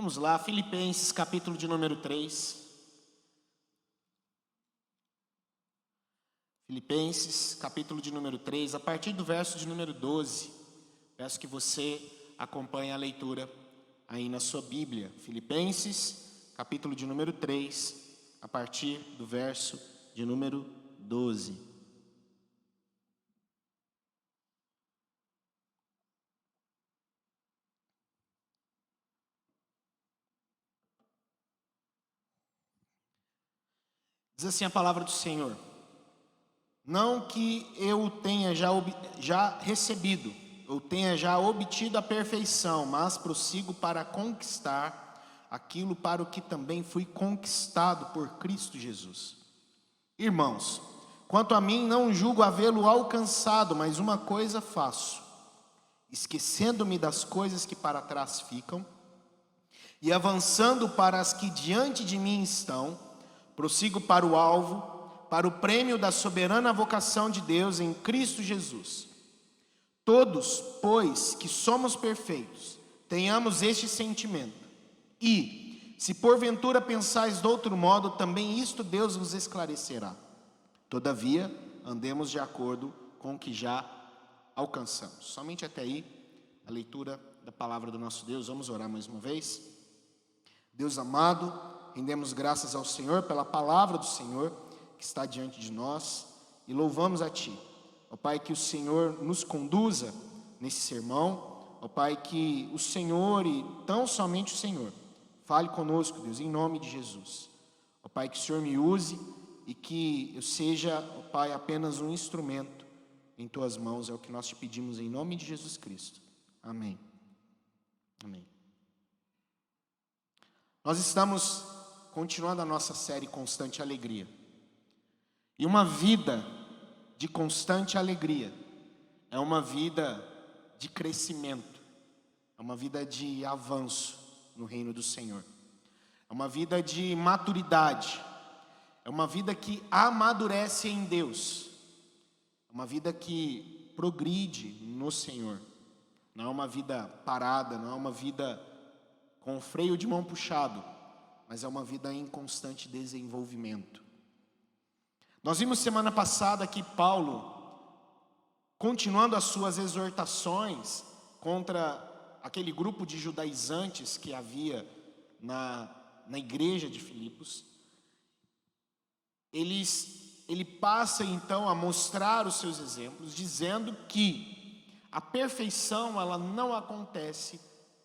Vamos lá, Filipenses, capítulo de número 3. Filipenses, capítulo de número 3, a partir do verso de número 12. Peço que você acompanhe a leitura aí na sua Bíblia. Filipenses, capítulo de número 3, a partir do verso de número 12. Diz assim a palavra do Senhor: não que eu tenha já recebido, ou tenha já obtido a perfeição, mas prossigo para conquistar aquilo para o que também fui conquistado por Cristo Jesus. Irmãos, quanto a mim, não julgo havê-lo alcançado, mas uma coisa faço, esquecendo-me das coisas que para trás ficam, e avançando para as que diante de mim estão, prossigo para o alvo, para o prêmio da soberana vocação de Deus em Cristo Jesus. Todos, pois, que somos perfeitos, tenhamos este sentimento. E, se porventura pensais de outro modo, também isto Deus vos esclarecerá. Todavia, andemos de acordo com o que já alcançamos. Somente até aí, a leitura da palavra do nosso Deus. Vamos orar mais uma vez. Deus amado, rendemos graças ao Senhor pela palavra do Senhor que está diante de nós e louvamos a Ti. Ó Pai, que o Senhor nos conduza nesse sermão. Ó Pai, que o Senhor e tão somente o Senhor fale conosco, Deus, em nome de Jesus. Ó Pai, que o Senhor me use e que eu seja, ó Pai, apenas um instrumento em Tuas mãos. É o que nós te pedimos em nome de Jesus Cristo. Amém. Amém. Nós estamos continuando a nossa série Constante Alegria. E uma vida de constante alegria é uma vida de crescimento, é uma vida de avanço no reino do Senhor. É uma vida de maturidade, é uma vida que amadurece em Deus, é uma vida que progride no Senhor. Não é uma vida parada, não é uma vida com o freio de mão puxado, mas é uma vida em constante desenvolvimento. Nós vimos semana passada que Paulo, continuando as suas exortações contra aquele grupo de judaizantes que havia na igreja de Filipos, ele passa então a mostrar os seus exemplos, dizendo que a perfeição ela não acontece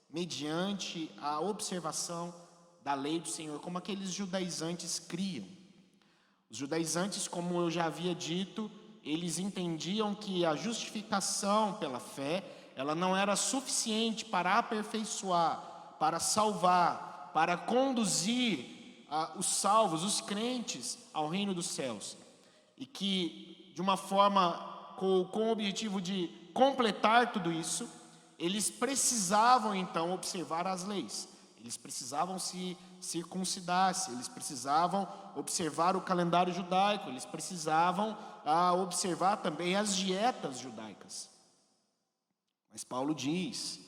mediante a observação da lei do Senhor, como aqueles judaizantes criam. Os judaizantes, como eu já havia dito, eles entendiam que a justificação pela fé, ela não era suficiente para aperfeiçoar, para salvar, para conduzir os salvos, os crentes, ao reino dos céus. E que, de uma forma, com o objetivo de completar tudo isso, eles precisavam então observar as leis, eles precisavam se circuncidar, eles precisavam observar o calendário judaico, eles precisavam observar também as dietas judaicas. Mas Paulo diz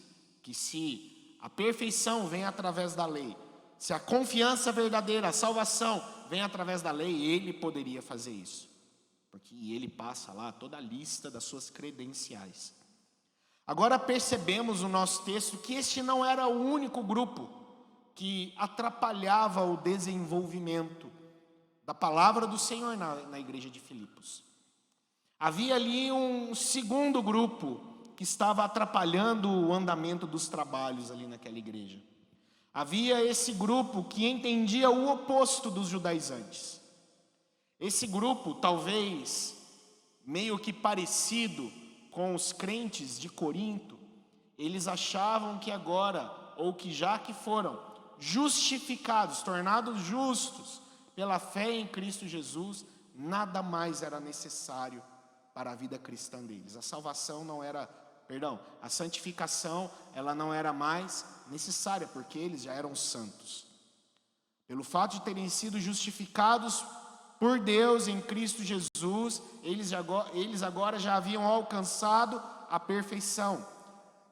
que se a perfeição vem através da lei, se a confiança verdadeira, a salvação vem através da lei, ele poderia fazer isso, porque ele passa lá toda a lista das suas credenciais. Agora percebemos no nosso texto que este não era o único grupo que atrapalhava o desenvolvimento da palavra do Senhor na igreja de Filipos. Havia ali um segundo grupo que estava atrapalhando o andamento dos trabalhos ali naquela igreja. Havia esse grupo que entendia o oposto dos judaizantes. Esse grupo, talvez meio que parecido com os crentes de Corinto, eles achavam que agora, ou que já que foram justificados, tornados justos pela fé em Cristo Jesus, nada mais era necessário para a vida cristã deles. A salvação não era, a santificação, ela não era mais necessária, porque eles já eram santos. Pelo fato de terem sido justificados por Deus em Cristo Jesus, eles agora já haviam alcançado a perfeição.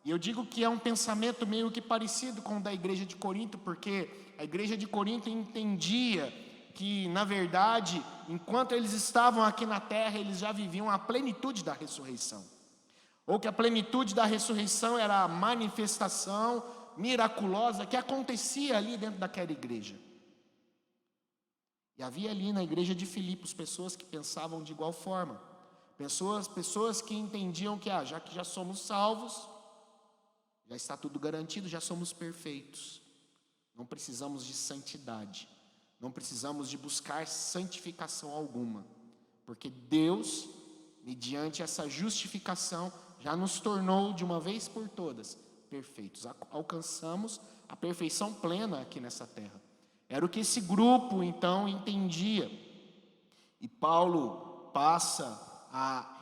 E eu digo que é um pensamento meio que parecido com o da igreja de Corinto, porque a igreja de Corinto entendia que, na verdade, enquanto eles estavam aqui na terra, eles já viviam a plenitude da ressurreição. Ou que a plenitude da ressurreição era a manifestação miraculosa que acontecia ali dentro daquela igreja. E havia ali na igreja de Filipos pessoas que pensavam de igual forma. Pessoas que entendiam que, já que já somos salvos, já está tudo garantido, já somos perfeitos. Não precisamos de santidade. Não precisamos de buscar santificação alguma. Porque Deus, mediante essa justificação, já nos tornou de uma vez por todas perfeitos. Alcançamos a perfeição plena aqui nessa terra. Era o que esse grupo então entendia. E Paulo passa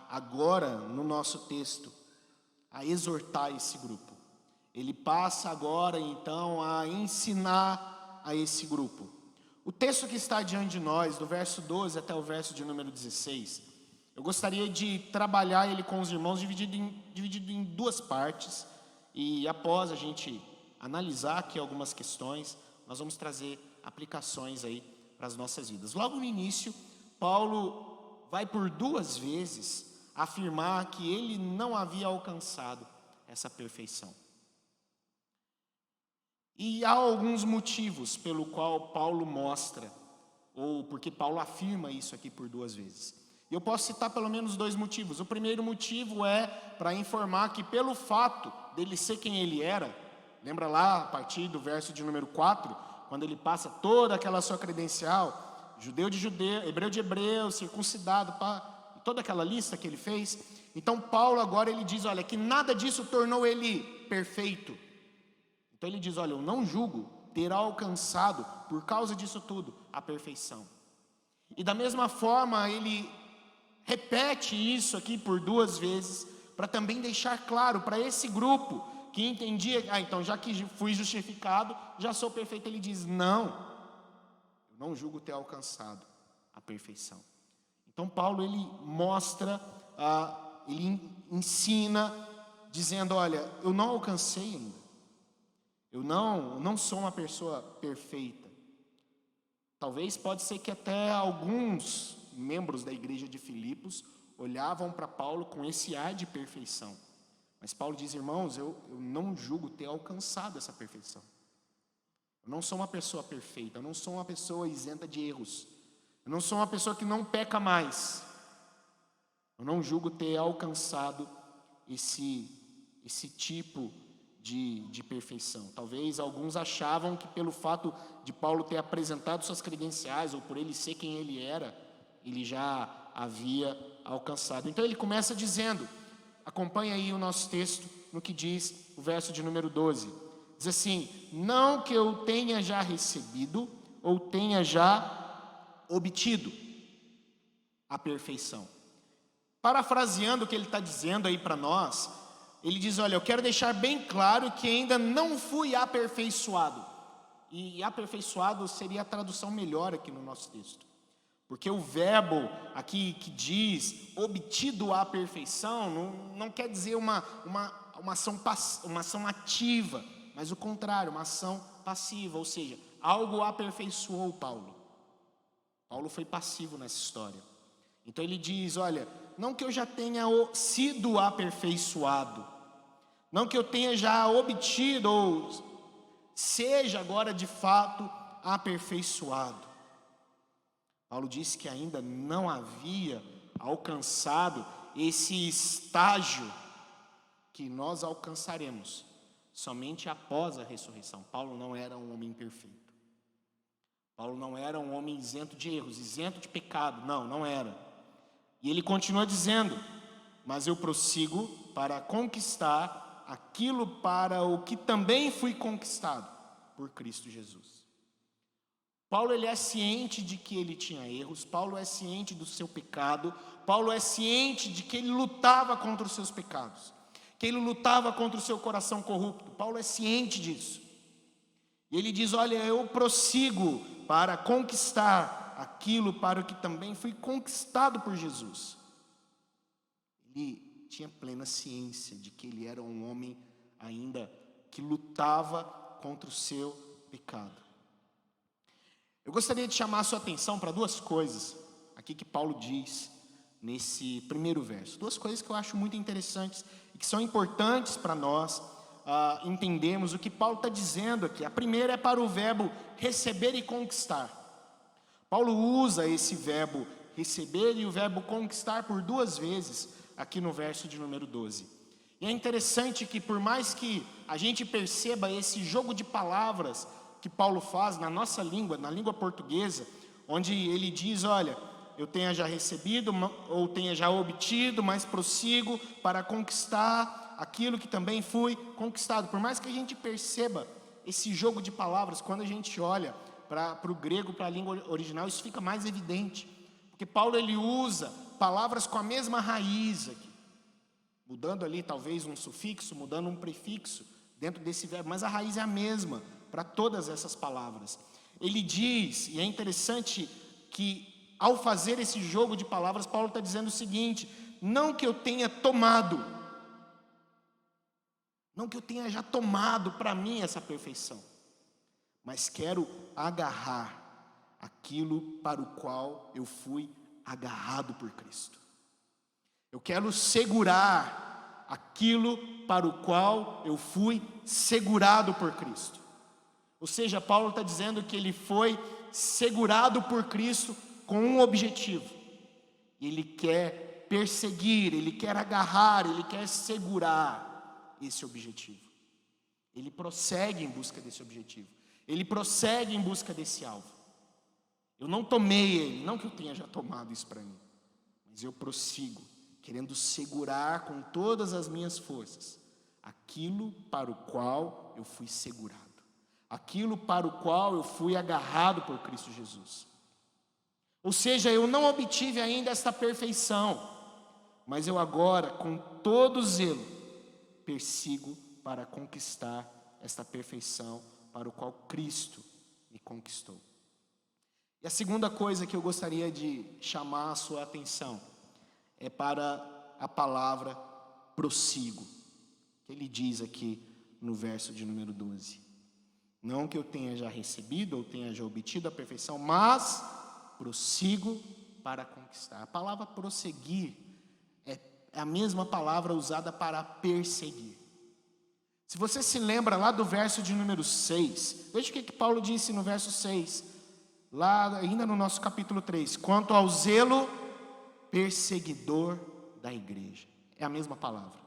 agora no nosso texto a exortar esse grupo. Ele passa agora então a ensinar a esse grupo. O texto que está diante de nós, do verso 12 até o verso de número 16, eu gostaria de trabalhar ele com os irmãos dividido em duas partes. E após a gente analisar aqui algumas questões, nós vamos trazer aplicações aí para as nossas vidas. Logo no início, Paulo vai por duas vezes afirmar que ele não havia alcançado essa perfeição. E há alguns motivos pelo qual Paulo mostra, ou porque Paulo afirma isso aqui por duas vezes. E eu posso citar pelo menos dois motivos. O primeiro motivo é para informar que pelo fato dele ser quem ele era, lembra lá a partir do verso de número 4, quando ele passa toda aquela sua credencial, judeu de judeu, hebreu de hebreu, circuncidado, toda aquela lista que ele fez. Então Paulo agora ele diz, olha, que nada disso tornou ele perfeito. Então ele diz, olha, eu não julgo ter alcançado, por causa disso tudo, a perfeição. E da mesma forma ele repete isso aqui por duas vezes, para também deixar claro para esse grupo que entendia, então já que fui justificado, já sou perfeito. Ele diz, não, eu não julgo ter alcançado a perfeição. Então Paulo ele mostra, ele ensina, dizendo, olha, eu não alcancei ainda, eu não sou uma pessoa perfeita. Talvez pode ser que até alguns membros da igreja de Filipos olhavam para Paulo com esse ar de perfeição. Mas Paulo diz, irmãos, eu não julgo ter alcançado essa perfeição. Eu não sou uma pessoa perfeita, eu não sou uma pessoa isenta de erros. Eu não sou uma pessoa que não peca mais. Eu não julgo ter alcançado esse tipo de perfeição. Talvez alguns achavam que pelo fato de Paulo ter apresentado suas credenciais, ou por ele ser quem ele era, ele já havia alcançado. Então ele começa dizendo, acompanha aí o nosso texto no que diz o verso de número 12. Diz assim, não que eu tenha já recebido ou tenha já obtido a perfeição. Parafraseando o que ele está dizendo aí para nós, ele diz, olha, eu quero deixar bem claro que ainda não fui aperfeiçoado. E aperfeiçoado seria a tradução melhor aqui no nosso texto. Porque o verbo aqui que diz obtido a perfeição não quer dizer uma ação ativa, mas o contrário, uma ação passiva, ou seja, algo aperfeiçoou Paulo. Paulo foi passivo nessa história. Então ele diz, olha, não que eu já tenha sido aperfeiçoado, não que eu tenha já obtido ou seja agora de fato aperfeiçoado. Paulo disse que ainda não havia alcançado esse estágio que nós alcançaremos somente após a ressurreição. Paulo não era um homem perfeito. Paulo não era um homem isento de erros, isento de pecado. Não era. E ele continua dizendo, mas eu prossigo para conquistar aquilo para o que também fui conquistado por Cristo Jesus. Paulo ele é ciente de que ele tinha erros, Paulo é ciente do seu pecado, Paulo é ciente de que ele lutava contra os seus pecados, que ele lutava contra o seu coração corrupto. Paulo é ciente disso. E ele diz, olha, eu prossigo para conquistar aquilo para o que também fui conquistado por Jesus. Ele tinha plena ciência de que ele era um homem ainda que lutava contra o seu pecado. Eu gostaria de chamar a sua atenção para duas coisas aqui que Paulo diz nesse primeiro verso. Duas coisas que eu acho muito interessantes e que são importantes para nós entendermos o que Paulo está dizendo aqui. A primeira é para o verbo receber e conquistar. Paulo usa esse verbo receber e o verbo conquistar por duas vezes aqui no verso de número 12. E é interessante que, por mais que a gente perceba esse jogo de palavras que Paulo faz na nossa língua, na língua portuguesa, onde ele diz, olha, eu tenha já recebido ou tenha já obtido, mas prossigo para conquistar aquilo que também fui conquistado. Por mais que a gente perceba esse jogo de palavras, quando a gente olha para o grego, para a língua original, isso fica mais evidente. Porque Paulo ele usa palavras com a mesma raiz aqui, mudando ali talvez um sufixo, mudando um prefixo dentro desse verbo, mas a raiz é a mesma para todas essas palavras. Ele diz, e é interessante que ao fazer esse jogo de palavras, Paulo está dizendo o seguinte: não que eu tenha tomado, não que eu tenha já tomado para mim essa perfeição, mas quero agarrar aquilo para o qual eu fui agarrado por Cristo. Eu quero segurar aquilo para o qual eu fui segurado por Cristo. Ou seja, Paulo está dizendo que ele foi segurado por Cristo com um objetivo. Ele quer perseguir, ele quer agarrar, ele quer segurar esse objetivo. Ele prossegue em busca desse objetivo. Ele prossegue em busca desse alvo. Eu não tomei ele, não que eu tenha já tomado isso para mim, mas eu prossigo, querendo segurar com todas as minhas forças aquilo para o qual eu fui segurado, aquilo para o qual eu fui agarrado por Cristo Jesus. Ou seja, eu não obtive ainda esta perfeição, mas eu agora, com todo zelo, persigo para conquistar esta perfeição para o qual Cristo me conquistou. E a segunda coisa que eu gostaria de chamar a sua atenção é para a palavra prossigo, que ele diz aqui no verso de número 12. Não que eu tenha já recebido ou tenha já obtido a perfeição, mas prossigo para conquistar. A palavra prosseguir é a mesma palavra usada para perseguir. Se você se lembra lá do verso de número 6, veja o que Paulo disse no verso 6, lá ainda no nosso capítulo 3, quanto ao zelo perseguidor da igreja. É a mesma palavra.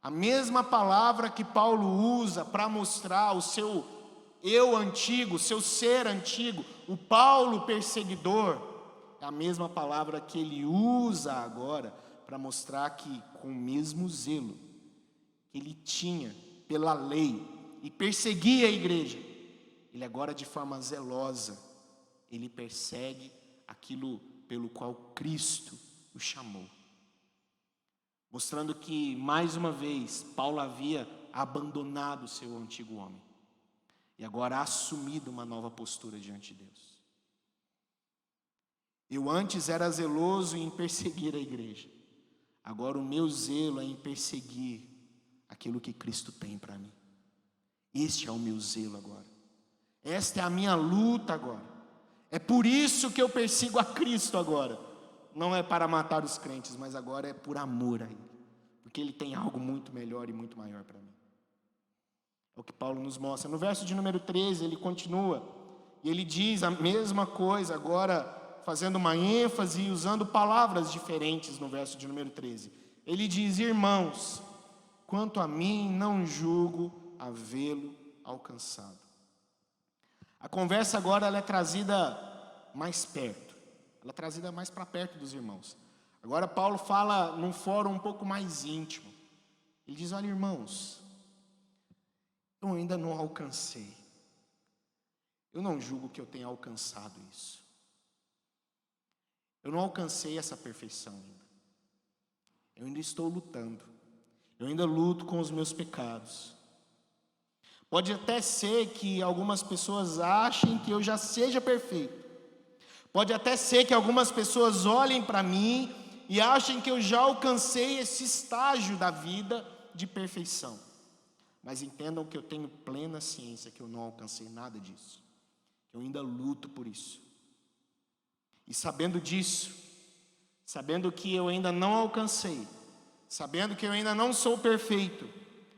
A mesma palavra que Paulo usa para mostrar o seu eu antigo, o seu ser antigo, o Paulo perseguidor, é a mesma palavra que ele usa agora para mostrar que com o mesmo zelo que ele tinha pela lei e perseguia a igreja, ele agora de forma zelosa, ele persegue aquilo pelo qual Cristo o chamou. Mostrando que, mais uma vez, Paulo havia abandonado o seu antigo homem e agora assumido uma nova postura diante de Deus. Eu antes era zeloso em perseguir a igreja, agora o meu zelo é em perseguir aquilo que Cristo tem para mim. Este é o meu zelo agora. Esta é a minha luta agora. É por isso que eu persigo a Cristo agora. Não é para matar os crentes, mas agora é por amor a Ele, porque Ele tem algo muito melhor e muito maior para mim. É o que Paulo nos mostra. No verso de número 13, ele continua, e ele diz a mesma coisa, agora fazendo uma ênfase e usando palavras diferentes no verso de número 13. Ele diz: irmãos, quanto a mim, não julgo havê-lo alcançado. A conversa agora ela é trazida mais perto. Ela é trazida mais para perto dos irmãos. Agora Paulo fala num fórum um pouco mais íntimo. Ele diz: olha, irmãos, eu ainda não alcancei. Eu não julgo que eu tenha alcançado isso. Eu não alcancei essa perfeição ainda. Eu ainda estou lutando. Eu ainda luto com os meus pecados. Pode até ser que algumas pessoas achem que eu já seja perfeito. Pode até ser que algumas pessoas olhem para mim e achem que eu já alcancei esse estágio da vida de perfeição. Mas entendam que eu tenho plena ciência que eu não alcancei nada disso. Que eu ainda luto por isso. E sabendo disso, sabendo que eu ainda não alcancei, sabendo que eu ainda não sou perfeito,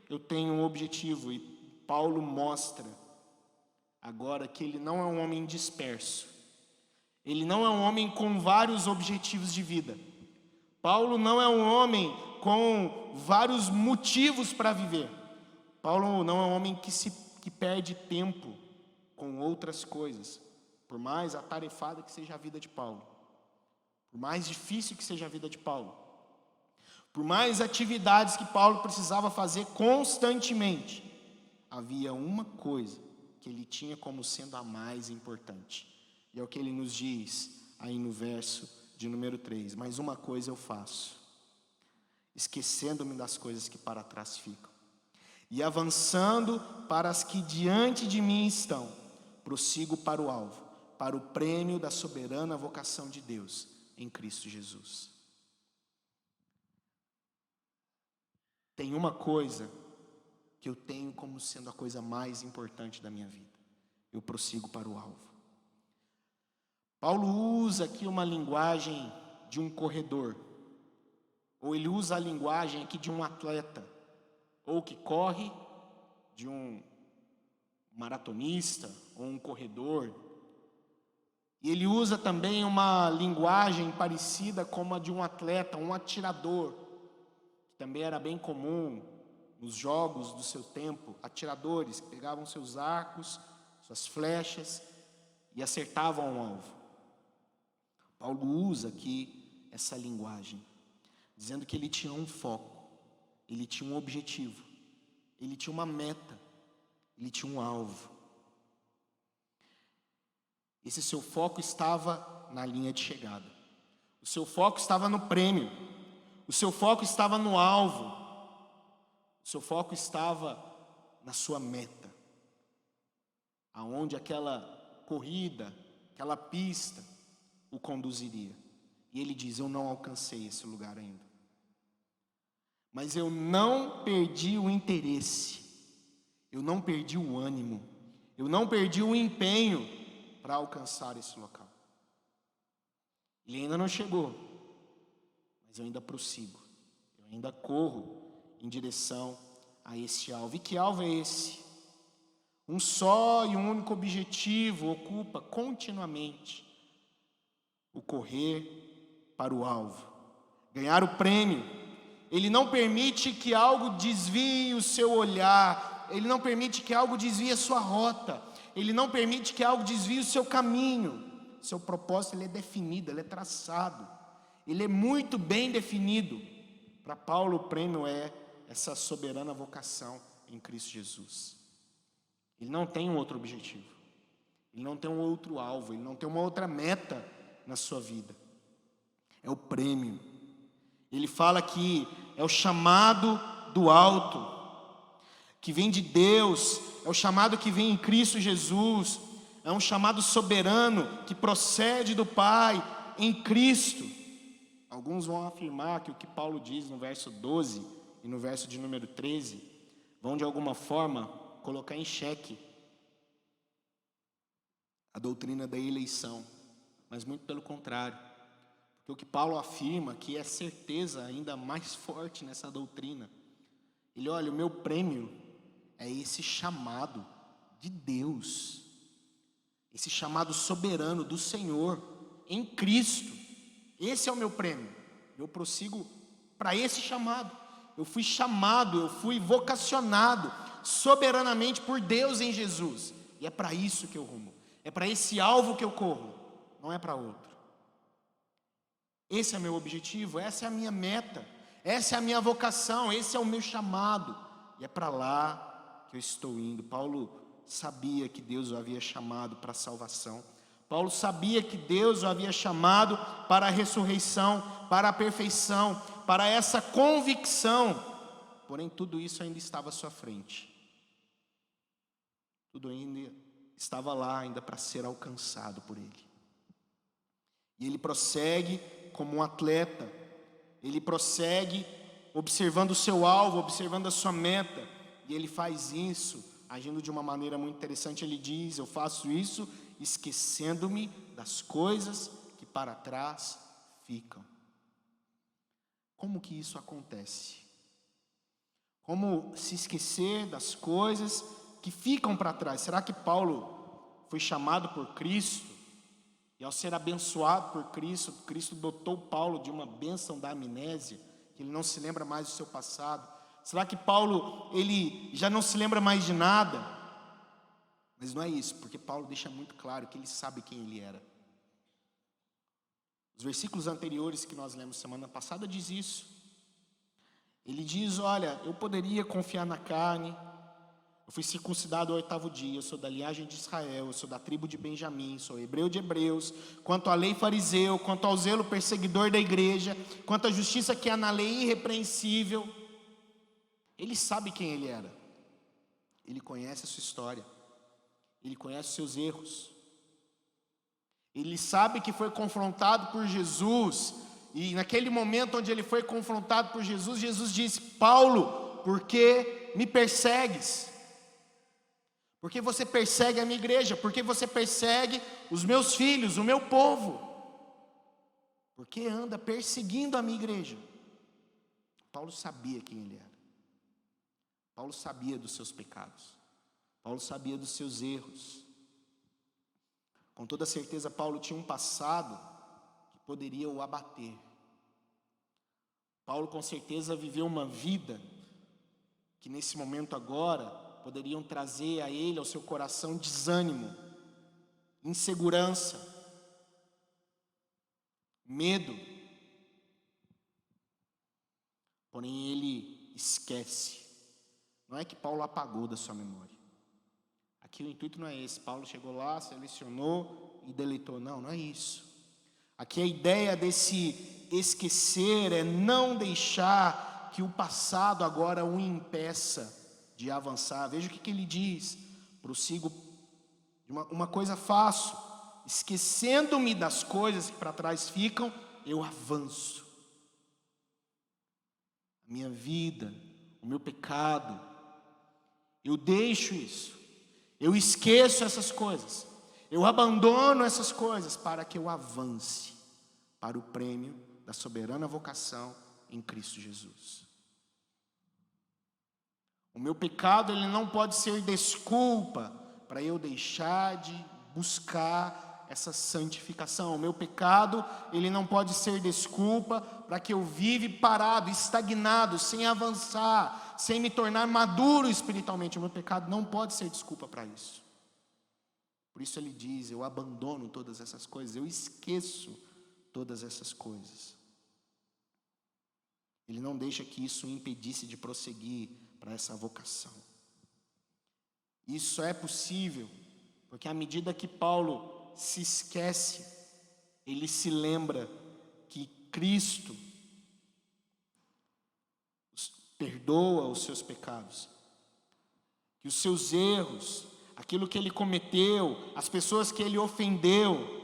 eu tenho um objetivo. E Paulo mostra agora que ele não é um homem disperso. Ele não é um homem com vários objetivos de vida. Paulo não é um homem com vários motivos para viver. Paulo não é um homem que perde tempo com outras coisas. Por mais atarefada que seja a vida de Paulo. Por mais difícil que seja a vida de Paulo. Por mais atividades que Paulo precisava fazer constantemente. Havia uma coisa que ele tinha como sendo a mais importante. E é o que ele nos diz aí no verso de número 3. Mas uma coisa eu faço, esquecendo-me das coisas que para trás ficam, e avançando para as que diante de mim estão, prossigo para o alvo, para o prêmio da soberana vocação de Deus em Cristo Jesus. Tem uma coisa que eu tenho como sendo a coisa mais importante da minha vida. Eu prossigo para o alvo. Paulo usa aqui uma linguagem de um corredor, ou ele usa a linguagem aqui de um atleta, ou que corre, de um maratonista, ou um corredor. E ele usa também uma linguagem parecida com a de um atleta, um atirador, que também era bem comum nos jogos do seu tempo, atiradores que pegavam seus arcos, suas flechas e acertavam o alvo. Paulo usa aqui essa linguagem, dizendo que ele tinha um foco, ele tinha um objetivo, ele tinha uma meta, ele tinha um alvo. Esse seu foco estava na linha de chegada, o seu foco estava no prêmio, o seu foco estava no alvo, o seu foco estava na sua meta, aonde aquela corrida, aquela pista o conduziria. E ele diz: eu não alcancei esse lugar ainda, mas eu não perdi o interesse, eu não perdi o ânimo, eu não perdi o empenho para alcançar esse local. Ele ainda não chegou, mas eu ainda prossigo, eu ainda corro em direção a esse alvo. E que alvo é esse? Um só e um único objetivo ocupa continuamente o correr para o alvo, ganhar o prêmio. Ele não permite que algo desvie o seu olhar, ele não permite que algo desvie a sua rota, ele não permite que algo desvie o seu caminho. Seu propósito ele é definido, ele é traçado, ele é muito bem definido. Para Paulo o prêmio é essa soberana vocação em Cristo Jesus. Ele não tem um outro objetivo, ele não tem um outro alvo, ele não tem uma outra meta na sua vida. É o prêmio. Ele fala que é o chamado do alto, que vem de Deus, é o chamado que vem em Cristo Jesus, é um chamado soberano que procede do Pai em Cristo. Alguns vão afirmar que o que Paulo diz no verso 12 e no verso de número 13 vão de alguma forma colocar em xeque a doutrina da eleição, mas muito pelo contrário, porque o que Paulo afirma, que é certeza ainda mais forte nessa doutrina, ele olha, o meu prêmio é esse chamado de Deus, esse chamado soberano do Senhor em Cristo. Esse é o meu prêmio. Eu prossigo para esse chamado. Eu fui chamado, eu fui vocacionado soberanamente por Deus em Jesus, e é para isso que eu rumo, é para esse alvo que eu corro, não é para outro. Esse é meu objetivo, essa é a minha meta, essa é a minha vocação, esse é o meu chamado, e é para lá que eu estou indo. Paulo sabia que Deus o havia chamado para a salvação. Paulo sabia que Deus o havia chamado para a ressurreição, para a perfeição, para essa convicção. Porém, tudo isso ainda estava à sua frente. Tudo ainda estava lá, ainda para ser alcançado por ele. E ele prossegue como um atleta. Ele prossegue observando o seu alvo, observando a sua meta. e ele faz isso agindo de uma maneira muito interessante. Ele diz: eu faço isso esquecendo-me das coisas que para trás ficam. Como que isso acontece? Como se esquecer das coisas que ficam para trás? Será que Paulo foi chamado por Cristo e, ao ser abençoado por Cristo, Cristo dotou Paulo de uma bênção da amnésia, que ele não se lembra mais do seu passado? Será que Paulo, ele já não se lembra mais de nada? Mas não é isso, porque Paulo deixa muito claro que ele sabe quem ele era. Os versículos anteriores que nós lemos semana passada diz isso. Ele diz: olha, eu poderia confiar na carne, eu fui circuncidado ao 8º dia, eu sou da linhagem de Israel, eu sou da tribo de Benjamim, sou hebreu de hebreus, quanto à lei fariseu, quanto ao zelo perseguidor da igreja, quanto à justiça que há na lei irrepreensível. Ele sabe quem ele era, ele conhece a sua história, ele conhece os seus erros, ele sabe que foi confrontado por Jesus, e naquele momento onde ele foi confrontado por Jesus, Jesus disse: Paulo, por que me persegues? Por que você persegue a minha igreja? Por que você persegue os meus filhos, o meu povo? Por que anda perseguindo a minha igreja? Paulo sabia quem ele era. Paulo sabia dos seus pecados. Paulo sabia dos seus erros. Com toda certeza, Paulo tinha um passado que poderia o abater. Paulo com certeza viveu uma vida que nesse momento agora poderiam trazer a ele, ao seu coração, desânimo, insegurança, medo. Porém ele esquece. Não é que Paulo apagou da sua memória. Aqui o intuito não é esse. Paulo chegou lá, selecionou e deletou. Não, não é isso. Aqui a ideia desse esquecer é não deixar que o passado agora o impeça de avançar. Veja o que ele diz: prossigo, uma coisa faço, esquecendo-me das coisas que para trás ficam, eu avanço. A minha vida, o meu pecado, eu deixo isso, eu esqueço essas coisas, eu abandono essas coisas para que eu avance para o prêmio da soberana vocação em Cristo Jesus. O meu pecado, ele não pode ser desculpa para eu deixar de buscar essa santificação. O meu pecado, ele não pode ser desculpa para que eu vive parado, estagnado, sem avançar, sem me tornar maduro espiritualmente. O meu pecado não pode ser desculpa para isso. Por isso ele diz: eu abandono todas essas coisas, eu esqueço todas essas coisas. Ele não deixa que isso o impedisse de prosseguir para essa vocação. Isso é possível porque à medida que Paulo se esquece, ele se lembra que Cristo perdoa os seus pecados, que os seus erros, aquilo que ele cometeu, as pessoas que ele ofendeu,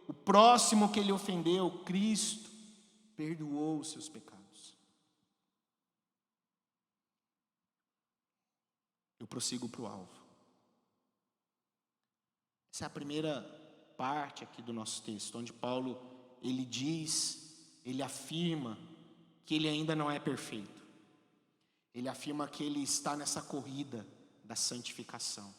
o próximo que ele ofendeu, Cristo perdoou os seus pecados. Eu prossigo para o alvo. Essa é a primeira parte aqui do nosso texto, onde Paulo, ele diz, ele afirma que ele ainda não é perfeito. Ele afirma que ele está nessa corrida da santificação.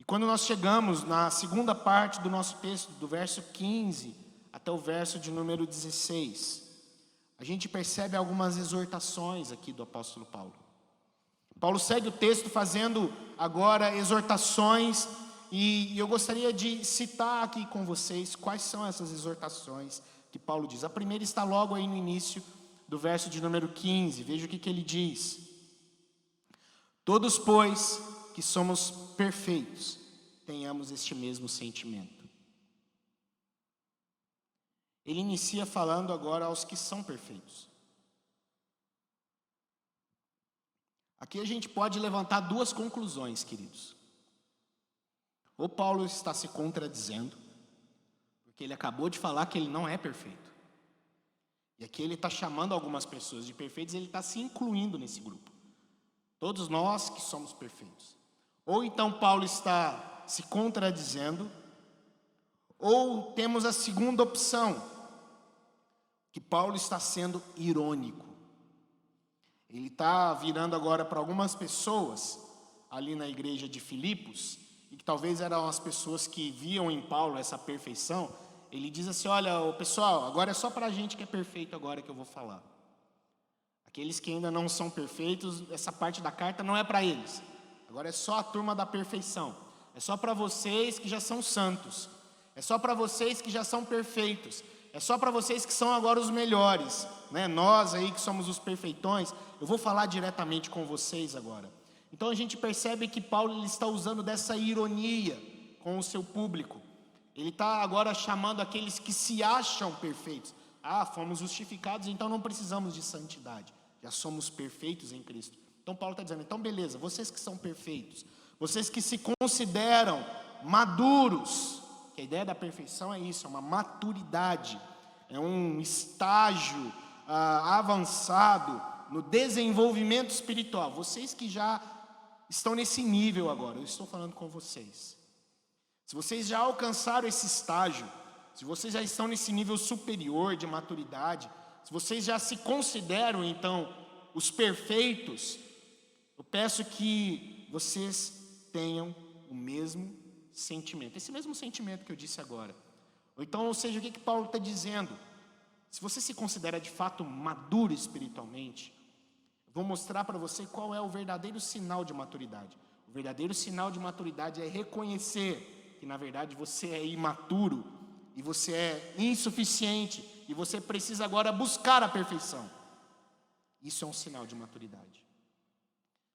E quando nós chegamos na segunda parte do nosso texto, do verso 15 até o verso de número 16, a gente percebe algumas exortações aqui do apóstolo Paulo. Paulo segue o texto fazendo agora exortações, e eu gostaria de citar aqui com vocês quais são essas exortações que Paulo diz. A primeira está logo aí no início do verso de número 15, veja o que ele diz: todos, pois, que somos perfeitos, tenhamos este mesmo sentimento. Ele inicia falando agora aos que são perfeitos. Aqui a gente pode levantar duas conclusões, queridos. Ou Paulo está se contradizendo, porque ele acabou de falar que ele não é perfeito. E aqui ele está chamando algumas pessoas de perfeitos, e ele está se incluindo nesse grupo. Todos nós que somos perfeitos. Ou então Paulo está se contradizendo, ou temos a segunda opção, que Paulo está sendo irônico. Ele está virando agora para algumas pessoas ali na igreja de Filipos, e que talvez eram as pessoas que viam em Paulo essa perfeição. Ele diz assim: olha, pessoal, agora é só para a gente que é perfeito agora que eu vou falar. Aqueles que ainda não são perfeitos, essa parte da carta não é para eles. Agora é só a turma da perfeição. É só para vocês que já são santos. É só para vocês que já são perfeitos. É só para vocês que são agora os melhores, né? Nós aí que somos os perfeitões, eu vou falar diretamente com vocês agora. Então a gente percebe que Paulo ele está usando dessa ironia com o seu público. Ele está agora chamando aqueles que se acham perfeitos. Fomos justificados, então não precisamos de santidade. Já somos perfeitos em Cristo. Então Paulo está dizendo, então beleza, vocês que são perfeitos, vocês que se consideram maduros, que a ideia da perfeição é isso, é uma maturidade, é um estágio avançado no desenvolvimento espiritual. Vocês que já estão nesse nível agora, eu estou falando com vocês. Se vocês já alcançaram esse estágio, se vocês já estão nesse nível superior de maturidade, se vocês já se consideram então os perfeitos, eu peço que vocês tenham o mesmo sentimento, esse mesmo sentimento que eu disse agora. Ou seja, o que Paulo está dizendo? Se você se considera de fato maduro espiritualmente, eu vou mostrar para você qual é o verdadeiro sinal de maturidade. O verdadeiro sinal de maturidade é reconhecer que na verdade você é imaturo e você é insuficiente e você precisa agora buscar a perfeição. Isso é um sinal de maturidade.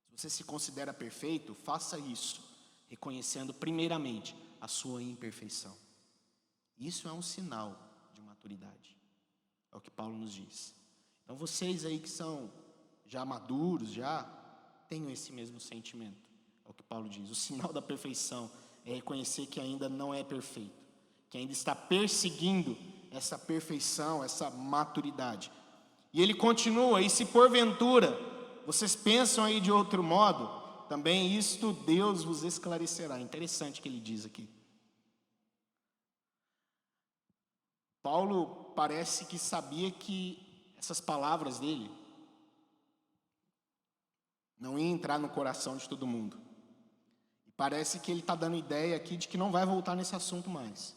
Se você se considera perfeito, faça isso, reconhecendo primeiramente a sua imperfeição. Isso é um sinal de maturidade. É o que Paulo nos diz. Então vocês aí que são já maduros, já tenham esse mesmo sentimento. É o que Paulo diz. O sinal da perfeição é reconhecer que ainda não é perfeito, que ainda está perseguindo essa perfeição, essa maturidade. E ele continua, e se porventura vocês pensam aí de outro modo, também isto Deus vos esclarecerá. Interessante o que ele diz aqui. Paulo parece que sabia que essas palavras dele não iam entrar no coração de todo mundo. E parece que ele está dando ideia aqui de que não vai voltar nesse assunto mais.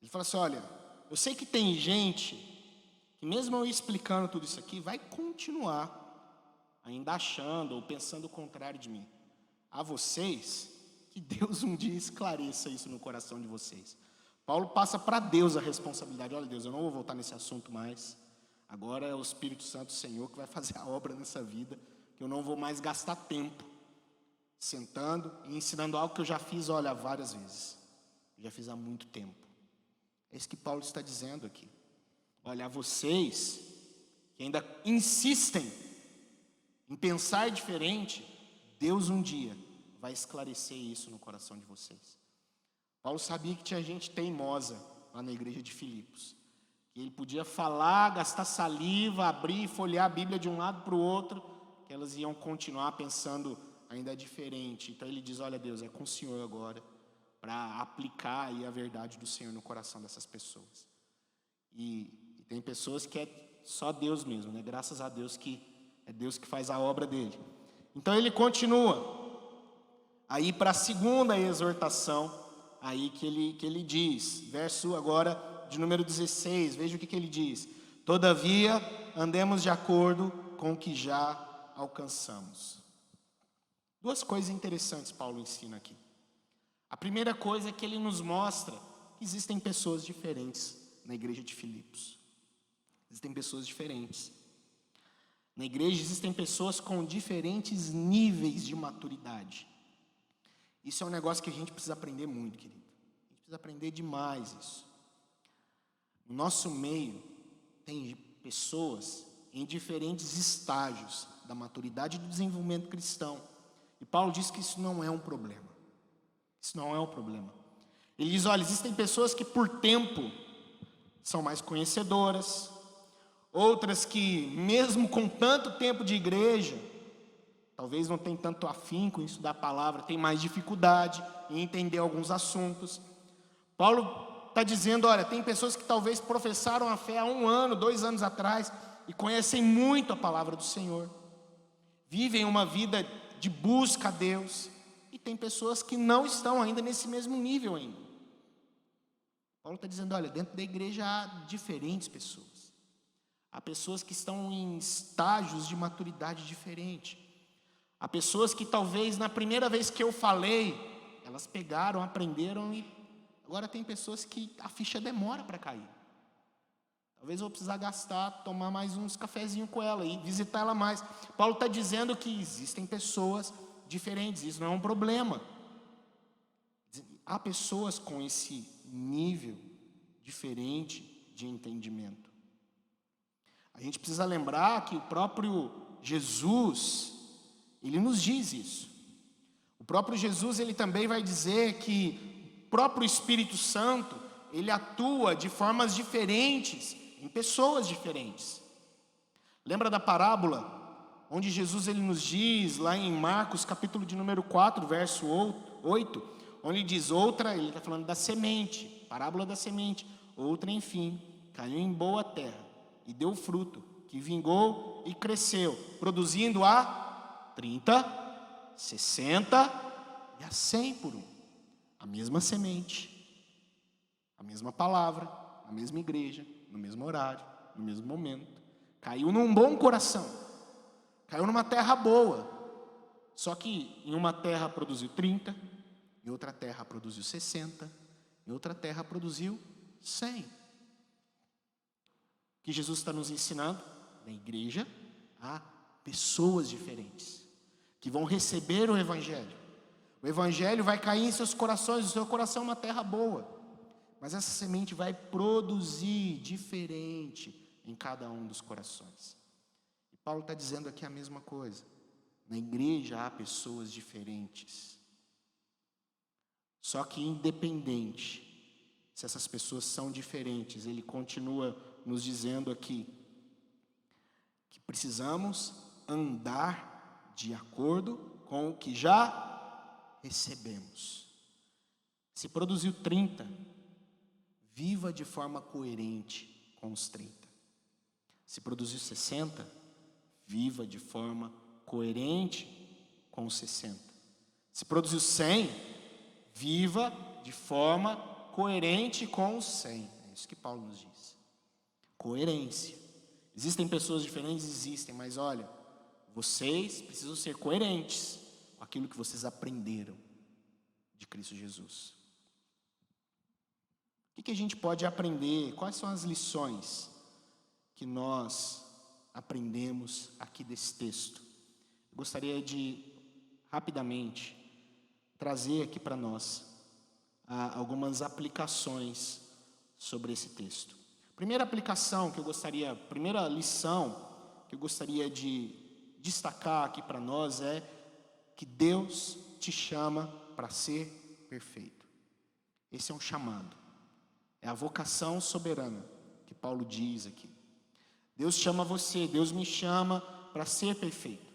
Ele fala assim, olha, eu sei que tem gente que mesmo eu explicando tudo isso aqui, vai continuar ainda achando ou pensando o contrário de mim. A vocês, que Deus um dia esclareça isso no coração de vocês. Paulo passa para Deus a responsabilidade. Olha, Deus, eu não vou voltar nesse assunto mais. Agora é o Espírito Santo, o Senhor, que vai fazer a obra nessa vida, que eu não vou mais gastar tempo sentando e ensinando algo que eu já fiz, olha, várias vezes. Eu já fiz há muito tempo. É isso que Paulo está dizendo aqui. Olha, a vocês que ainda insistem em pensar diferente, Deus um dia vai esclarecer isso no coração de vocês. Paulo sabia que tinha gente teimosa lá na igreja de Filipos, que ele podia falar, gastar saliva, abrir e folhear a Bíblia de um lado para o outro, que elas iam continuar pensando ainda diferente. Então ele diz, olha Deus, é com o Senhor agora, para aplicar aí a verdade do Senhor no coração dessas pessoas. E tem pessoas que é só Deus mesmo, né? Graças a Deus que é Deus que faz a obra dele. Então ele continua aí para a segunda exortação aí que ele diz, verso agora de número 16, veja o que ele diz. Todavia, andemos de acordo com o que já alcançamos. Duas coisas interessantes Paulo ensina aqui. A primeira coisa é que ele nos mostra que existem pessoas diferentes na igreja de Filipos. Existem pessoas diferentes. Na igreja existem pessoas com diferentes níveis de maturidade. Isso é um negócio que a gente precisa aprender muito, querido. A gente precisa aprender demais isso. No nosso meio tem pessoas em diferentes estágios da maturidade e do desenvolvimento cristão. E Paulo diz que isso não é um problema. Isso não é um problema. Ele diz, olha, existem pessoas que por tempo são mais conhecedoras, outras que mesmo com tanto tempo de igreja, talvez não tem tanto afinco em estudar a palavra, tem mais dificuldade em entender alguns assuntos. Paulo está dizendo, olha, tem pessoas que talvez professaram a fé há 1 ano, 2 anos atrás, e conhecem muito a palavra do Senhor, vivem uma vida de busca a Deus, e tem pessoas que não estão ainda nesse mesmo nível ainda. Paulo está dizendo, olha, dentro da igreja há diferentes pessoas, há pessoas que estão em estágios de maturidade diferente, há pessoas que talvez na primeira vez que eu falei, elas pegaram, aprenderam, e agora tem pessoas que a ficha demora para cair. Talvez eu vou precisar tomar mais uns cafezinhos com ela e visitar ela mais. Paulo está dizendo que existem pessoas diferentes, isso não é um problema. Há pessoas com esse nível diferente de entendimento. A gente precisa lembrar que o próprio Jesus, ele nos diz isso. O próprio Jesus, ele também vai dizer que o próprio Espírito Santo, ele atua de formas diferentes, em pessoas diferentes. Lembra da parábola, onde Jesus ele nos diz, lá em Marcos, capítulo de número 4, verso 8, onde diz outra, ele está falando da semente, parábola da semente, outra, enfim, caiu em boa terra, e deu fruto, que vingou e cresceu, produzindo a 30, 60 e a 100 por um. A mesma semente, a mesma palavra, a mesma igreja, no mesmo horário, no mesmo momento. Caiu num bom coração, caiu numa terra boa. Só que em uma terra produziu 30, em outra terra produziu 60, em outra terra produziu 100. O que Jesus está nos ensinando? Na igreja há pessoas diferentes que vão receber o Evangelho. O Evangelho vai cair em seus corações, o seu coração é uma terra boa. Mas essa semente vai produzir diferente em cada um dos corações. E Paulo está dizendo aqui a mesma coisa. Na igreja há pessoas diferentes. Só que independente se essas pessoas são diferentes, ele continua nos dizendo aqui que precisamos andar de acordo com o que já recebemos. Se produziu 30, viva de forma coerente com os 30. Se produziu 60, viva de forma coerente com os 60. Se produziu 100, viva de forma coerente com os 100. É isso que Paulo nos diz. Coerência. Existem pessoas diferentes? Existem, mas olha, vocês precisam ser coerentes com aquilo que vocês aprenderam de Cristo Jesus. O que a gente pode aprender? Quais são as lições que nós aprendemos aqui desse texto? Eu gostaria de, rapidamente, trazer aqui para nós algumas aplicações sobre esse texto. Primeira lição que eu gostaria de destacar aqui para nós é que Deus te chama para ser perfeito. Esse é um chamado. É a vocação soberana que Paulo diz aqui. Deus chama você, Deus me chama para ser perfeito.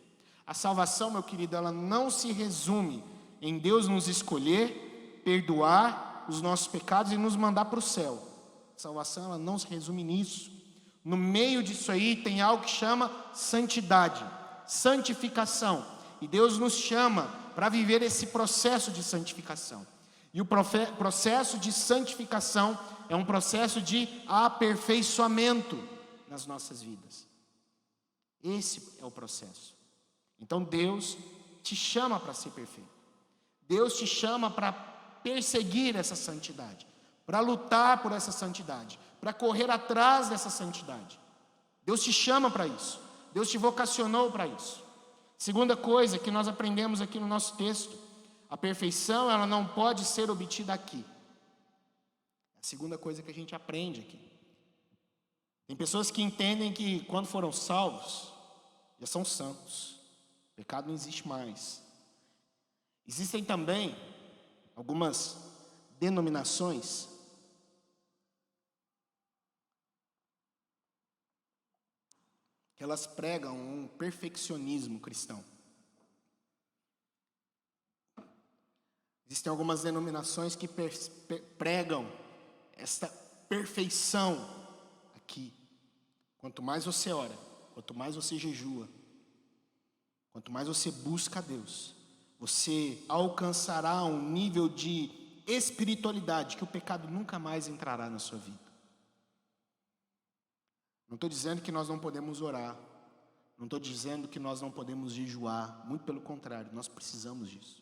A salvação, meu querido, ela não se resume em Deus nos escolher, perdoar os nossos pecados e nos mandar para o céu. A salvação, ela não se resume nisso. No meio disso aí tem algo que chama santidade, santificação. E Deus nos chama para viver esse processo de santificação. E o processo de santificação é um processo de aperfeiçoamento nas nossas vidas. Esse é o processo. Então Deus te chama para ser perfeito. Deus te chama para perseguir essa santidade, para lutar por essa santidade, para correr atrás dessa santidade. Deus te chama para isso. Deus te vocacionou para isso. Segunda coisa que nós aprendemos aqui no nosso texto: a perfeição, ela não pode ser obtida aqui. A segunda coisa que a gente aprende aqui. Tem pessoas que entendem que quando foram salvos, já são santos. O pecado não existe mais. Existem também algumas denominações que elas pregam um perfeccionismo cristão. Existem algumas denominações que pregam esta perfeição aqui. Quanto mais você ora, quanto mais você jejua, quanto mais você busca a Deus, você alcançará um nível de espiritualidade que o pecado nunca mais entrará na sua vida. Não estou dizendo que nós não podemos orar, não estou dizendo que nós não podemos jejuar, muito pelo contrário, nós precisamos disso.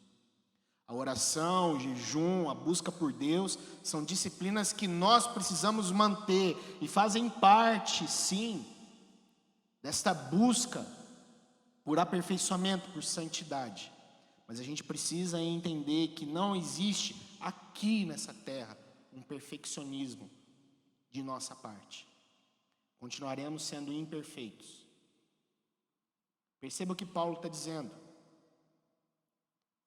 A oração, o jejum, a busca por Deus são disciplinas que nós precisamos manter e fazem parte, sim, desta busca por aperfeiçoamento, por santidade. Mas a gente precisa entender que não existe aqui nessa terra um perfeccionismo de nossa parte. Continuaremos sendo imperfeitos. Perceba o que Paulo está dizendo.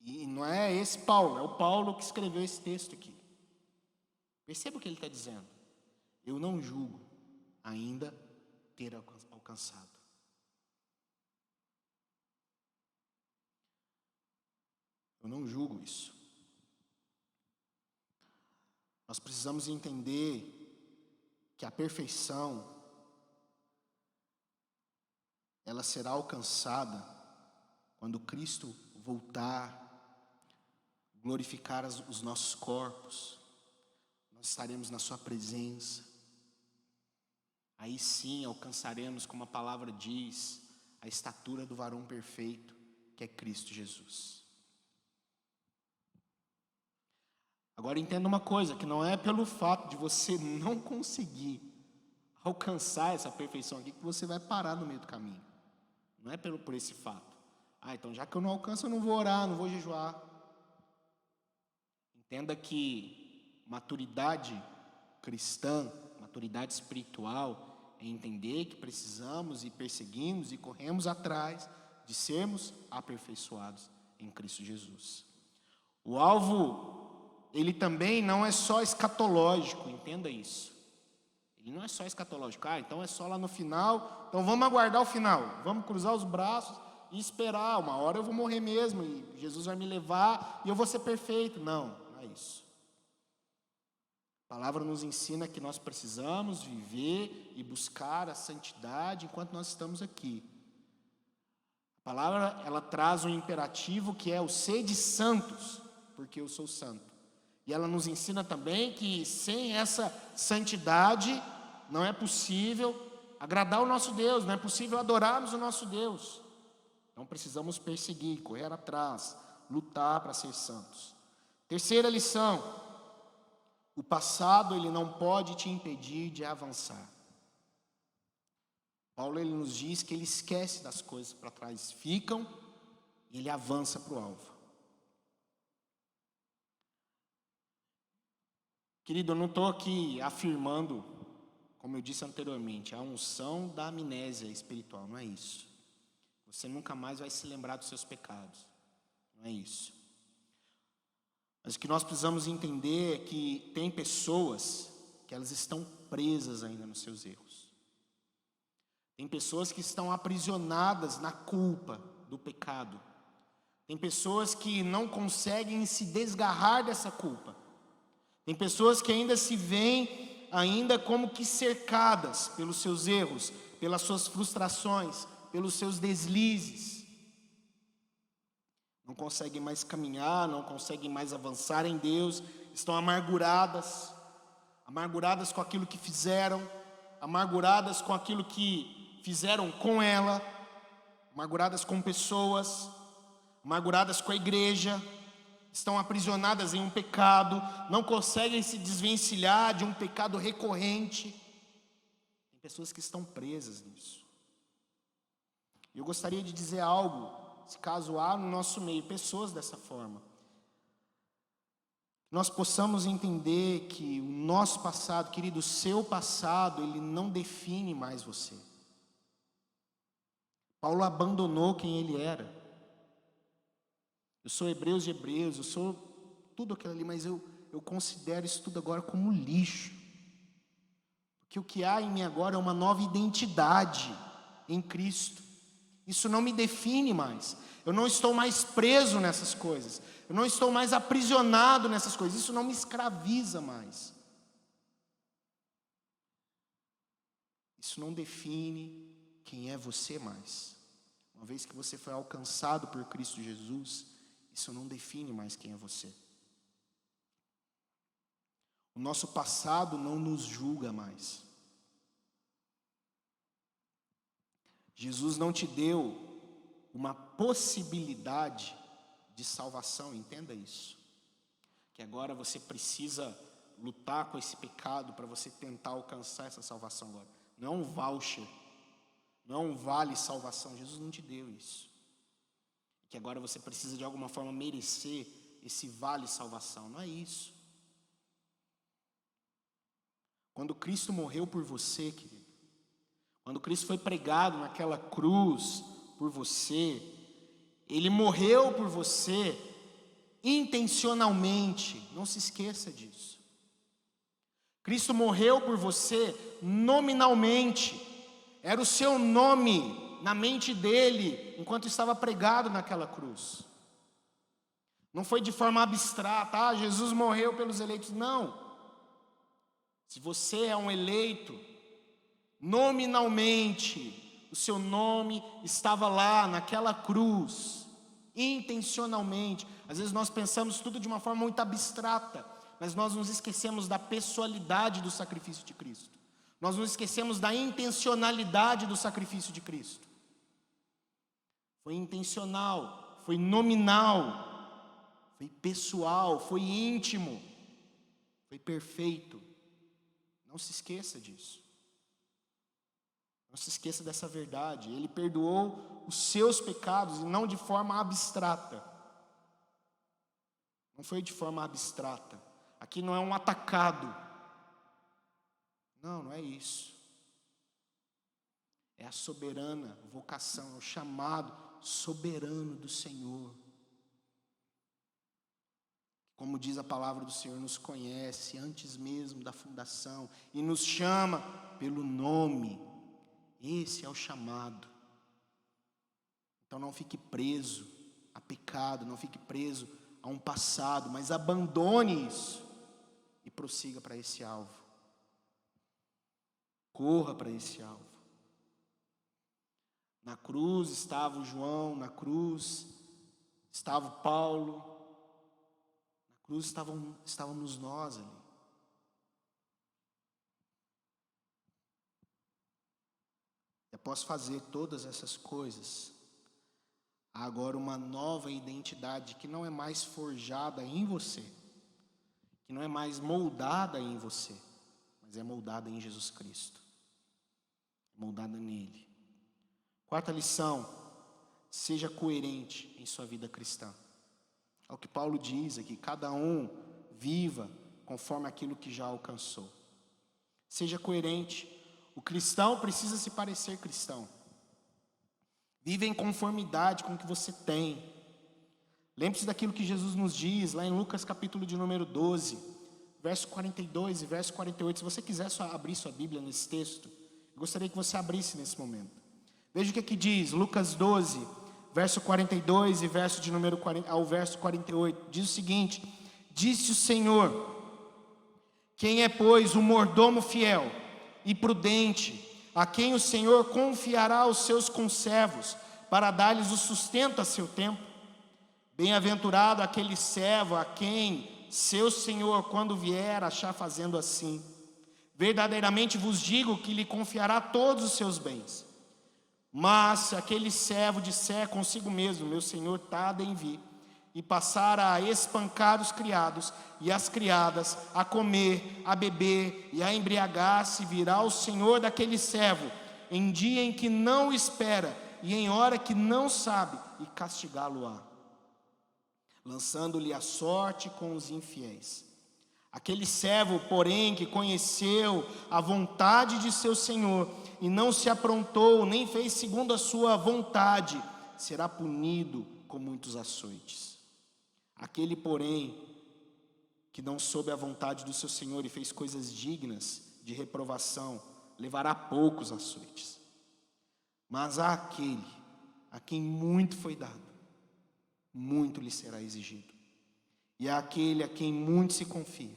E não é esse Paulo, é o Paulo que escreveu esse texto aqui. Perceba o que ele está dizendo. Eu não julgo ainda ter alcançado. Eu não julgo isso. Nós precisamos entender que a perfeição, ela será alcançada quando Cristo voltar, glorificar os nossos corpos, nós estaremos na sua presença. Aí sim alcançaremos, como a palavra diz, a estatura do varão perfeito, que é Cristo Jesus. Agora entenda uma coisa, que não é pelo fato de você não conseguir alcançar essa perfeição aqui que você vai parar no meio do caminho. Não é por esse fato. Então já que eu não alcanço, eu não vou orar, não vou jejuar. Entenda que maturidade cristã, maturidade espiritual, é entender que precisamos e perseguimos e corremos atrás de sermos aperfeiçoados em Cristo Jesus. O alvo, ele também não é só escatológico, entenda isso. Ele não é só escatológico, então é só lá no final, então vamos aguardar o final, vamos cruzar os braços e esperar, uma hora eu vou morrer mesmo, e Jesus vai me levar e eu vou ser perfeito. Não é isso. A palavra nos ensina que nós precisamos viver e buscar a santidade enquanto nós estamos aqui. A palavra, ela traz um imperativo que é o sede santos, porque eu sou santo. E ela nos ensina também que sem essa santidade não é possível agradar o nosso Deus, não é possível adorarmos o nosso Deus. Então precisamos perseguir, correr atrás, lutar para ser santos. Terceira lição: o passado ele não pode te impedir de avançar. Paulo ele nos diz que ele esquece das coisas para trás ficam e ele avança para o alvo. Querido, eu não estou aqui afirmando, como eu disse anteriormente, a unção da amnésia espiritual, não é isso. Você nunca mais vai se lembrar dos seus pecados, não é isso. Mas o que nós precisamos entender é que tem pessoas que elas estão presas ainda nos seus erros. Tem pessoas que estão aprisionadas na culpa do pecado. Tem pessoas que não conseguem se desgarrar dessa culpa. Tem pessoas que ainda se veem ainda como que cercadas pelos seus erros, pelas suas frustrações, pelos seus deslizes. Não conseguem mais caminhar, não conseguem mais avançar em Deus, estão amarguradas com aquilo que fizeram, amarguradas com aquilo que fizeram com ela, amarguradas com pessoas, amarguradas com a igreja, estão aprisionadas em um pecado, não conseguem se desvencilhar de um pecado recorrente. Tem pessoas que estão presas nisso. Eu gostaria de dizer algo, se caso há no nosso meio pessoas dessa forma, nós possamos entender que o nosso passado, querido, o seu passado, ele não define mais você. Paulo abandonou quem ele era. Eu sou hebreus de hebreus, eu sou tudo aquilo ali, mas eu considero isso tudo agora como lixo. Porque o que há em mim agora é uma nova identidade em Cristo. Isso não me define mais. Eu não estou mais preso nessas coisas. Eu não estou mais aprisionado nessas coisas. Isso não me escraviza mais. Isso não define quem é você mais. Uma vez que você foi alcançado por Cristo Jesus, isso não define mais quem é você. O nosso passado não nos julga mais. Jesus não te deu uma possibilidade de salvação, entenda isso. Que agora você precisa lutar com esse pecado para você tentar alcançar essa salvação agora. Não é um voucher, não é um vale salvação. Jesus não te deu isso. Que agora você precisa de alguma forma merecer esse vale salvação. Não é isso. Quando Cristo morreu por você, querido, quando Cristo foi pregado naquela cruz por você, Ele morreu por você intencionalmente, não se esqueça disso. Cristo morreu por você nominalmente, era o seu nome na mente dele, enquanto estava pregado naquela cruz. Não foi de forma abstrata, Jesus morreu pelos eleitos, não. Se você é um eleito, nominalmente, o seu nome estava lá naquela cruz, intencionalmente. Às vezes nós pensamos tudo de uma forma muito abstrata, mas nós nos esquecemos da pessoalidade do sacrifício de Cristo. Nós nos esquecemos da intencionalidade do sacrifício de Cristo. Foi intencional, foi nominal, foi pessoal, foi íntimo, foi perfeito. Não se esqueça disso. Não se esqueça dessa verdade. Ele perdoou os seus pecados e não de forma abstrata. Não foi de forma abstrata. Aqui não é um atacado. Não é isso. É a soberana vocação, é o chamado soberano do Senhor. Como diz a palavra do Senhor, nos conhece antes mesmo da fundação e nos chama pelo nome. Esse é o chamado. Então não fique preso a pecado, não fique preso a um passado, mas abandone isso e prossiga para esse alvo. Corra para esse alvo. Na cruz estava o João, na cruz estava o Paulo, na cruz estávamos nós ali. E após fazer todas essas coisas, há agora uma nova identidade que não é mais forjada em você, que não é mais moldada em você, mas é moldada em Jesus Cristo, moldada nele. Quarta lição: seja coerente em sua vida cristã. É o que Paulo diz aqui, cada um viva conforme aquilo que já alcançou. Seja coerente. O cristão precisa se parecer cristão. Viva em conformidade com o que você tem. Lembre-se daquilo que Jesus nos diz lá em Lucas capítulo de número 12, verso 42 e verso 48. Se você quiser abrir sua Bíblia nesse texto, eu gostaria que você abrisse nesse momento. Veja o que aqui diz, Lucas 12, verso 42 e verso de número 40, ao verso 48. Diz o seguinte: disse o Senhor: quem é, pois, o mordomo fiel e prudente, a quem o Senhor confiará os seus conservos, para dar-lhes o sustento a seu tempo? Bem-aventurado aquele servo a quem seu Senhor, quando vier, achar fazendo assim. Verdadeiramente vos digo que lhe confiará todos os seus bens. Mas se aquele servo disser consigo mesmo: meu senhor tarda em vir, e passar a espancar os criados e as criadas, a comer, a beber e a embriagar-se, virá o senhor daquele servo em dia em que não espera e em hora que não sabe, e castigá-lo-á, lançando-lhe a sorte com os infiéis. Aquele servo, porém, que conheceu a vontade de seu senhor e não se aprontou, nem fez segundo a sua vontade, será punido com muitos açoites. Aquele, porém, que não soube a vontade do seu senhor e fez coisas dignas de reprovação, levará poucos açoites. Mas àquele a quem muito foi dado, muito lhe será exigido. E àquele a quem muito se confia,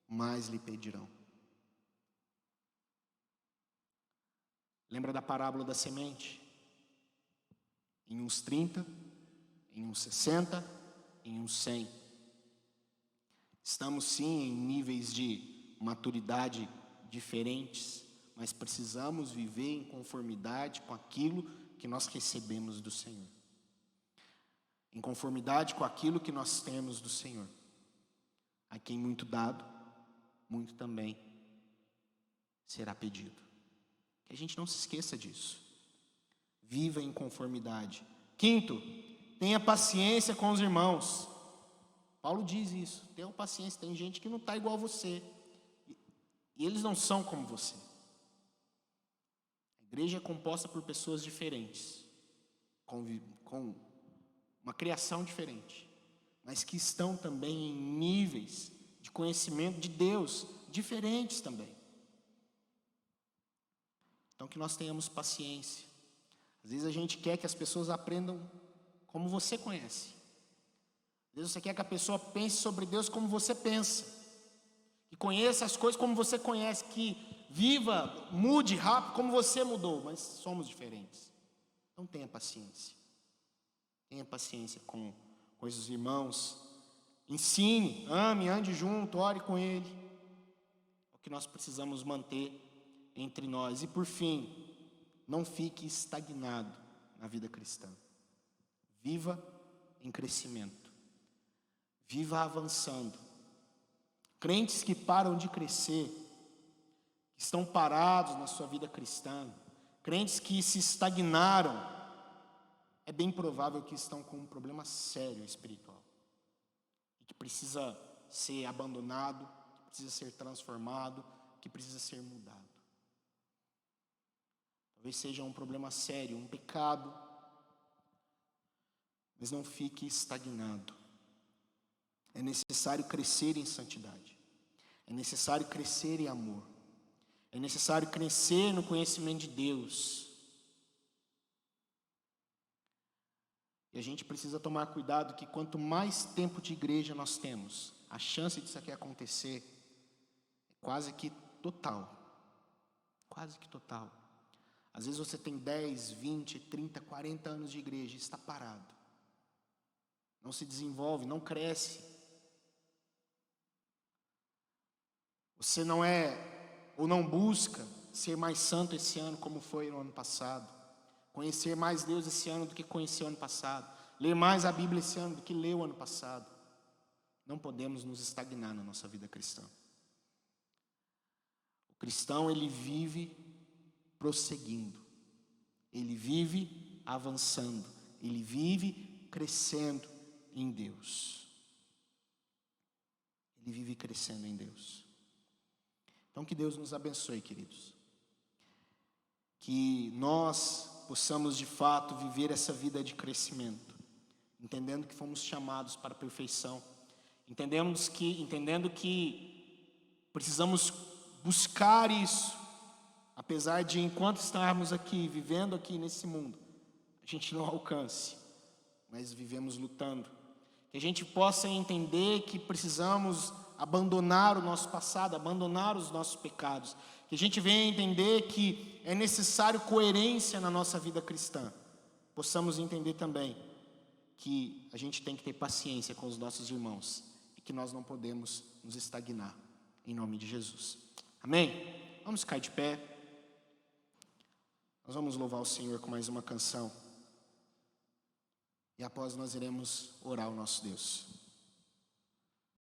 mais lhe pedirão. Lembra da parábola da semente? Em uns 30, em uns 60, em uns 100. Estamos sim em níveis de maturidade diferentes, mas precisamos viver em conformidade com aquilo que nós recebemos do Senhor. Em conformidade com aquilo que nós temos do Senhor. A quem muito dado, muito também será pedido. Que a gente não se esqueça disso. Viva em conformidade. Quinto, tenha paciência com os irmãos. Paulo diz isso, tenha paciência. Tem gente que não está igual a você. E eles não são como você. A igreja é composta por pessoas diferentes, com uma criação diferente, mas que estão também em níveis de conhecimento de Deus diferentes também. Então que nós tenhamos paciência. Às vezes a gente quer que as pessoas aprendam como você conhece. Às vezes você quer que a pessoa pense sobre Deus como você pensa. Que conheça as coisas como você conhece. Que viva, mude rápido como você mudou. Mas somos diferentes. Então tenha paciência. Tenha paciência com os irmãos. Ensine, ame, ande junto, ore com ele. É o que nós precisamos manter entre nós. E por fim, não fique estagnado na vida cristã. Viva em crescimento. Viva avançando. Crentes que param de crescer, que estão parados na sua vida cristã, crentes que se estagnaram, é bem provável que estão com um problema sério espiritual. E que precisa ser abandonado, que precisa ser transformado, que precisa ser mudado. Talvez seja um problema sério, um pecado, mas não fique estagnado. É necessário crescer em santidade. É necessário crescer em amor. É necessário crescer no conhecimento de Deus. E a gente precisa tomar cuidado que quanto mais tempo de igreja nós temos, a chance disso aqui acontecer é quase que total. Quase que total. Às vezes você tem 10, 20, 30, 40 anos de igreja e está parado. Não se desenvolve, não cresce. Você não é, ou não busca ser mais santo esse ano como foi no ano passado. Conhecer mais Deus esse ano do que conheceu ano passado. Ler mais a Bíblia esse ano do que leu ano passado. Não podemos nos estagnar na nossa vida cristã. O cristão, ele vive prosseguindo. Ele vive avançando. Ele vive crescendo em Deus. Ele vive crescendo em Deus. Então que Deus nos abençoe, queridos. Que nós possamos de fato viver essa vida de crescimento, entendendo que fomos chamados para a perfeição, entendendo que precisamos buscar isso, apesar de enquanto estarmos aqui, vivendo aqui nesse mundo, a gente não alcance, mas vivemos lutando. Que a gente possa entender que precisamos abandonar o nosso passado, abandonar os nossos pecados. Que a gente venha entender que é necessário coerência na nossa vida cristã. Possamos entender também que a gente tem que ter paciência com os nossos irmãos e que nós não podemos nos estagnar, em nome de Jesus. Amém? Vamos ficar de pé. Nós vamos louvar o Senhor com mais uma canção. E após nós iremos orar ao nosso Deus.